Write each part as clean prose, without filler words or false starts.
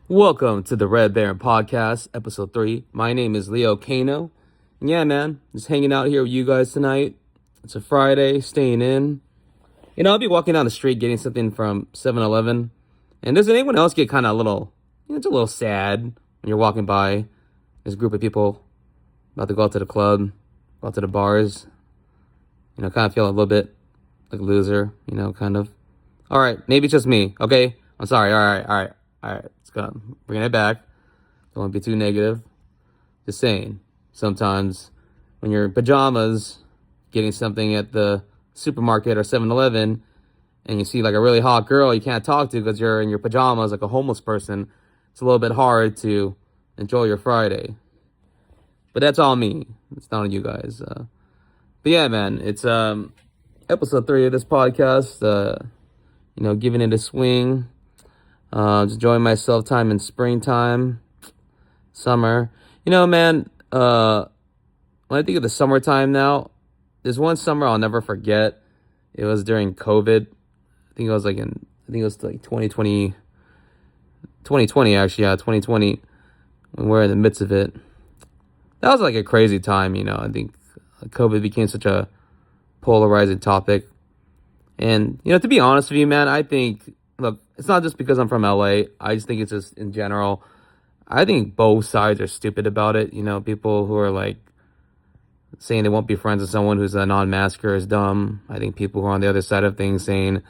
Welcome to the Red Baron Podcast, Episode 3. My name is Leo Kano. And yeah, man, just hanging out here with you guys tonight. It's a Friday, staying in. I'll be walking down the street getting something from 7-Eleven. And does anyone else get kind of a little, it's a little sad when you're walking by this group of people about to go out to the club, go out to the bars. Kind of feel a little bit like a loser, kind of. All right, maybe it's just me, okay? I'm sorry, all right. Let's go. Bringing it back. Don't want to be too negative. Just saying, sometimes when you're in pajamas getting something at the supermarket or 7-Eleven and you see like a really hot girl you can't talk to because you're in your pajamas like a homeless person, it's a little bit hard to enjoy your Friday. But that's all me. It's not on you guys. But yeah, man, it's episode 3 of this podcast. Giving it a swing. Just enjoying myself time in springtime, summer. Man, when I think of the summertime now, there's one summer I'll never forget. It was during COVID. I think it was like 2020 actually. Yeah, 2020 when we're in the midst of it. That was like a crazy time, I think COVID became such a polarizing topic. And, to be honest with you, man, I think, look, it's not just because I'm from LA. I just think it's just in general. I think both sides are stupid about it. People who are like saying they won't be friends with someone who's a non-masker is dumb. I think people who are on the other side of things saying,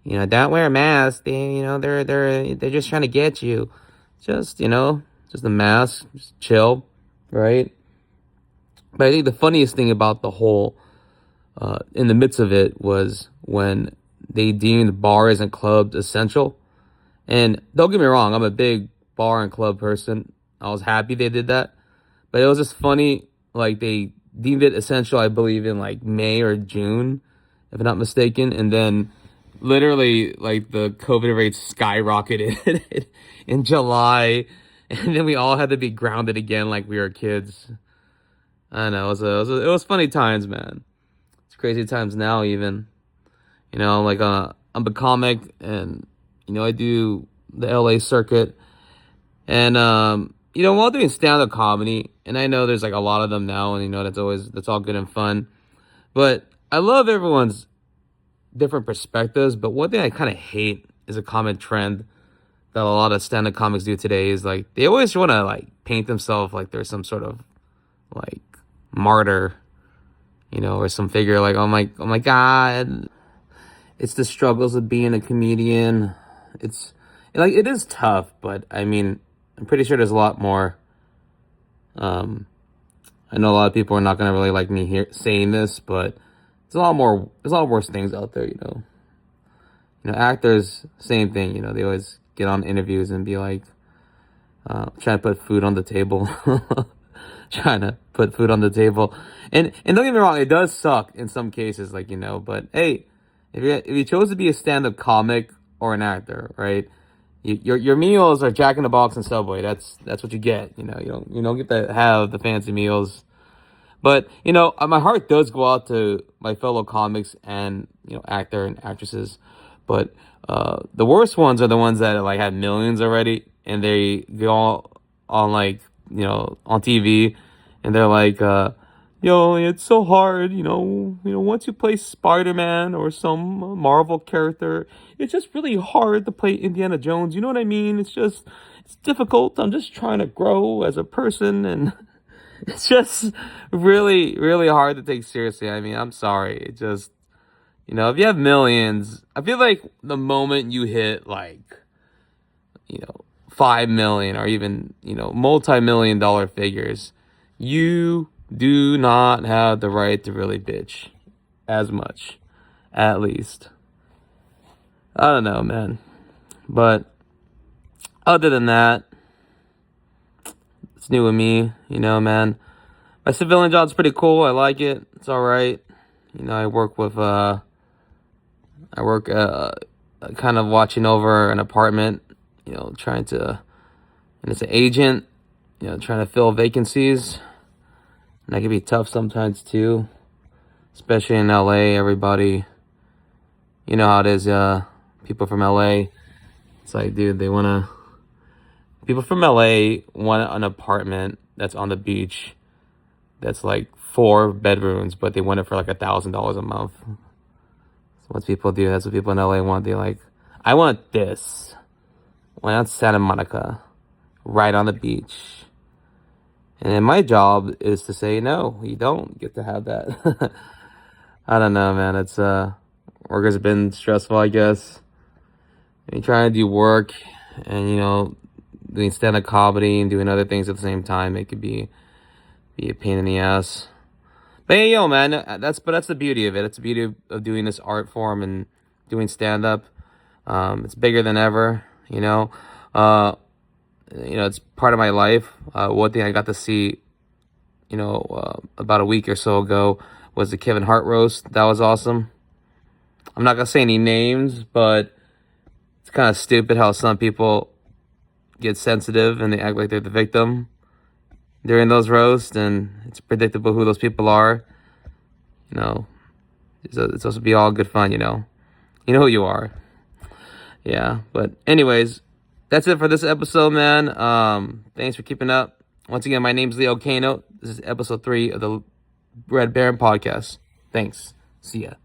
don't wear a mask. They're just trying to get you. Just a mask. Just chill, right? But I think the funniest thing about the whole, in the midst of it, was when they deemed bars and clubs essential. And don't get me wrong, I'm a big bar and club person. I was happy they did that. But it was just funny, like they deemed it essential, I believe, in like May or June, if I'm not mistaken. And then literally like the COVID rates skyrocketed in July. And then we all had to be grounded again like we were kids. I don't know, it was funny times, man. It's crazy times now even. I'm a comic and, I do the LA circuit. And, while doing stand-up comedy, and I know there's like a lot of them now, and, that's all good and fun. But I love everyone's different perspectives. But one thing I kind of hate is a common trend that a lot of stand-up comics do today is like, they always want to like paint themselves like they're some sort of like martyr, or some figure like, oh my God. It's the struggles of being a comedian. It's like, it is tough, but I mean, I'm pretty sure there's a lot more. I know a lot of people are not gonna really like me here saying this, but there's a lot more. There's a lot worse things out there, Actors, same thing. They always get on interviews and be like, trying to put food on the table, trying to put food on the table, and don't get me wrong, it does suck in some cases, like But hey. If you chose to be a stand-up comic or an actor, right? Your meals are Jack in the Box and Subway. That's what you get. You don't get to have the fancy meals. But my heart does go out to my fellow comics and actor and actresses. But the worst ones are the ones that like have millions already, and they go on like on TV, and they're like. It's so hard, once you play Spider-Man or some Marvel character, it's just really hard to play Indiana Jones. You know what I mean? It's difficult. I'm just trying to grow as a person, and it's just really, really hard to take seriously. I mean, I'm sorry. It just, if you have millions, I feel like the moment you hit like, 5 million or even, multi-million dollar figures, you do not have the right to really bitch as much, at least. I don't know, man. But other than that, it's new with me, man. My civilian job's pretty cool. I like it. It's all right. I work kind of watching over an apartment, trying to, and it's an agent, trying to fill vacancies. And that can be tough sometimes too, especially in LA. Everybody, you know how it is. People from LA, it's like, dude, they want to People from LA want an apartment that's on the beach that's like 4 bedrooms, but they want it for like $1,000 a month. That's what people do. That's what people in LA want. They like, I want this. Why not Santa Monica, right on the beach? And then my job is to say, no, you don't get to have that. I don't know, man. It's work has been stressful, I guess. And you're trying to do work and doing stand-up comedy and doing other things at the same time. It could be a pain in the ass. But hey, yo, man, that's the beauty of it. It's the beauty of doing this art form and doing stand-up. It's bigger than ever, it's part of my life. One thing I got to see, about a week or so ago was the Kevin Hart roast. That was awesome. I'm not gonna say any names, but it's kind of stupid how some people get sensitive and they act like they're the victim during those roasts, and it's predictable who those people are. It's supposed to be all good fun, You know who you are. Yeah, but anyways, that's it for this episode, man. Thanks for keeping up. Once again, my name's Leo Kano. This is episode 3 of the Red Baron podcast. Thanks. See ya.